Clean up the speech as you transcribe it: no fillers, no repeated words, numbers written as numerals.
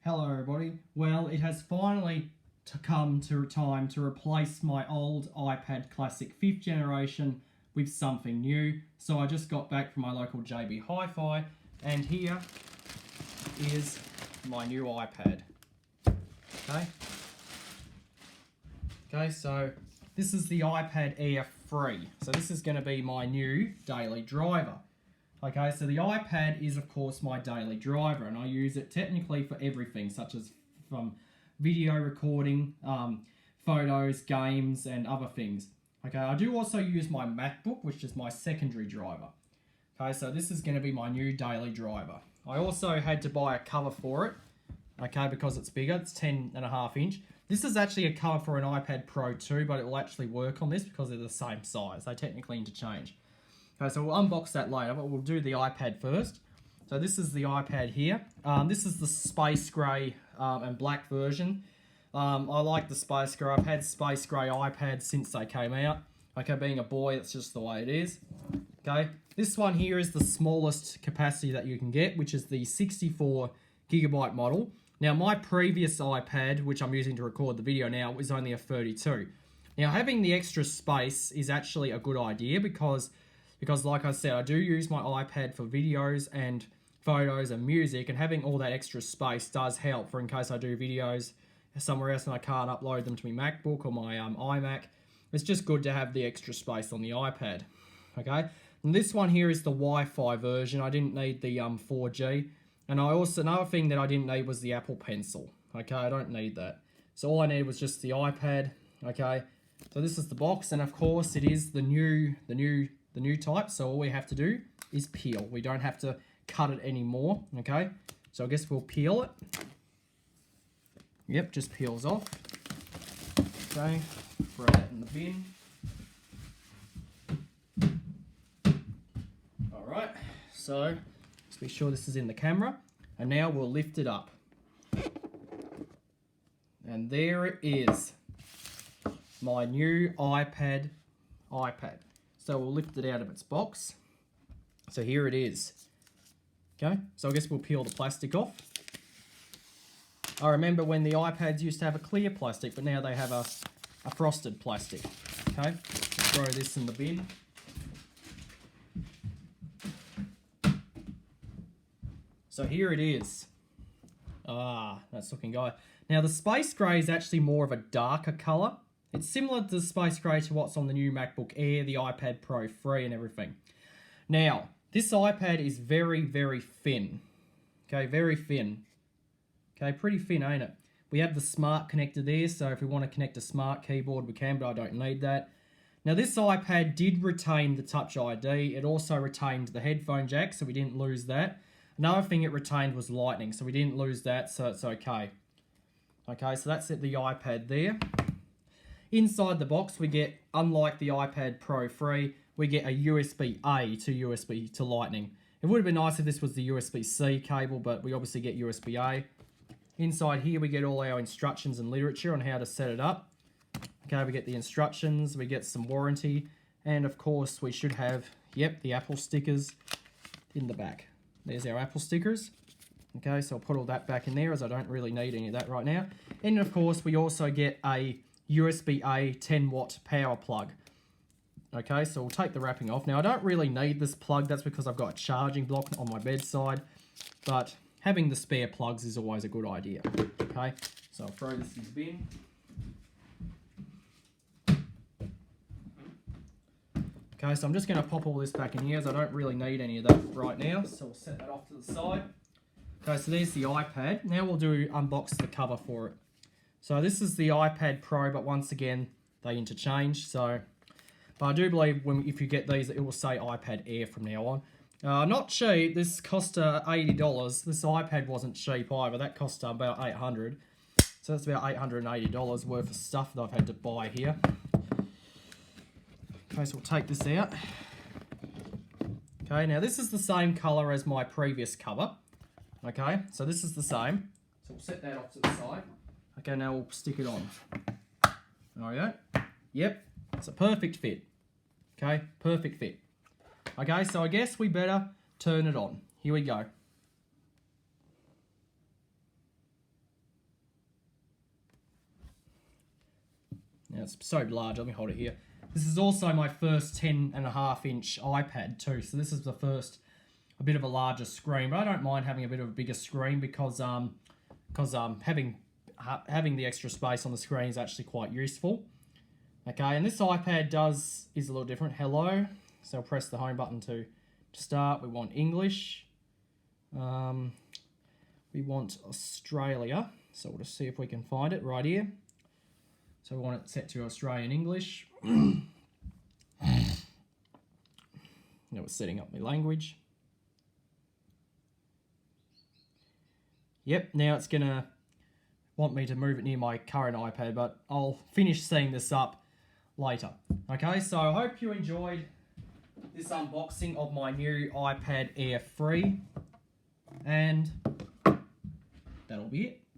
Hello everybody. Well, it has finally come to time to replace my old iPad Classic 5th generation with something new. So I just got back from my local JB Hi-Fi and here is my new iPad. Okay, so this is the iPad Air 3. So this is going to be my new daily driver. Okay, so the iPad is of course my daily driver and I use it technically for everything, such as from video recording, photos, games and other things. Okay, I do also use my MacBook, which is my secondary driver. Okay, so this is going to be my new daily driver. I also had to buy a cover for it, okay, because it's bigger, it's 10.5 inch. This is actually a cover for an iPad Pro 2, but it will actually work on this because they're the same size. They technically interchange. Okay, so we'll unbox that later, but we'll do the iPad first. So this is the iPad here. This is the space grey and black version. I like the space grey. I've had space grey iPads since they came out. Okay, being a boy, that's just the way it is. Okay, this one here is the smallest capacity that you can get, which is the 64GB model. Now, my previous iPad, which I'm using to record the video now, is only a 32. Now, having the extra space is actually a good idea because like I said, I do use my iPad for videos and photos and music, and having all that extra space does help for in case I do videos somewhere else and I can't upload them to my MacBook or my iMac. It's just good to have the extra space on the iPad. Okay, and this one here is the Wi-Fi version. I didn't need the 4G, and another thing that I didn't need was the Apple Pencil. Okay, I don't need that. So all I needed was just the iPad. Okay, so this is the box, and of course it is the new type, so all we have to do is peel. We don't have to cut it anymore, okay? So I guess we'll peel it. Yep, just peels off. Okay, throw that in the bin. Alright, so just be sure this is in the camera. And now we'll lift it up. And there it is. My new iPad. So we'll lift it out of its box. So here it is. Okay, so I guess we'll peel the plastic off. I remember when the iPads used to have a clear plastic, but now they have a frosted plastic. Okay, throw this in the bin. So here it is. That's looking good. Now the space grey is actually more of a darker colour. It's similar to the space grey to what's on the new MacBook Air, the iPad Pro 3 and everything. Now, this iPad is very, very thin. Okay, very thin. Okay, pretty thin, ain't it? We have the smart connector there, so if we want to connect a smart keyboard, we can, but I don't need that. Now, this iPad did retain the Touch ID. It also retained the headphone jack, so we didn't lose that. Another thing it retained was Lightning, so we didn't lose that, so it's okay. Okay, so that's it, the iPad there. Inside the box, we get, unlike the iPad Pro 3, we get a USB-A to USB to Lightning. It would have been nice if this was the USB-C cable, but we obviously get USB-A. Inside here, we get all our instructions and literature on how to set it up. Okay, we get the instructions, we get some warranty, and of course, we should have, yep, the Apple stickers in the back. There's our Apple stickers. Okay, so I'll put all that back in there as I don't really need any of that right now. And of course, we also get a USB-A 10-watt power plug. Okay, so we'll take the wrapping off. Now, I don't really need this plug. That's because I've got a charging block on my bedside. But having the spare plugs is always a good idea. Okay, so I'll throw this in the bin. Okay, so I'm just going to pop all this back in here as I don't really need any of that right now. So we'll set that off to the side. Okay, so there's the iPad. Now we'll unbox the cover for it. So this is the iPad Pro, but once again, they interchange. So, but I do believe if you get these, it will say iPad Air from now on. Not cheap. This cost $80. This iPad wasn't cheap either. That cost about $800. So that's about $880 worth of stuff that I've had to buy here. Okay, so we'll take this out. Okay, now this is the same colour as my previous cover. Okay, so this is the same. So we'll set that off to the side. Okay, now we'll stick it on. There we go. Yep, it's a perfect fit. Okay, perfect fit. Okay, so I guess we better turn it on. Here we go. Now it's so large, let me hold it here. This is also my first 10.5-inch iPad too, so this is the first, a bit of a larger screen, but I don't mind having a bit of a bigger screen because having the extra space on the screen is actually quite useful. Okay, and this iPad is a little different. Hello, so I'll press the home button to start. We want English. We want Australia, so we'll just see if we can find it right here. So we want it set to Australian English. Now it's setting up my language. Yep, now it's going to want me to move it near my current iPad, but I'll finish setting this up later. Okay, so I hope you enjoyed this unboxing of my new iPad Air 3, and that'll be it.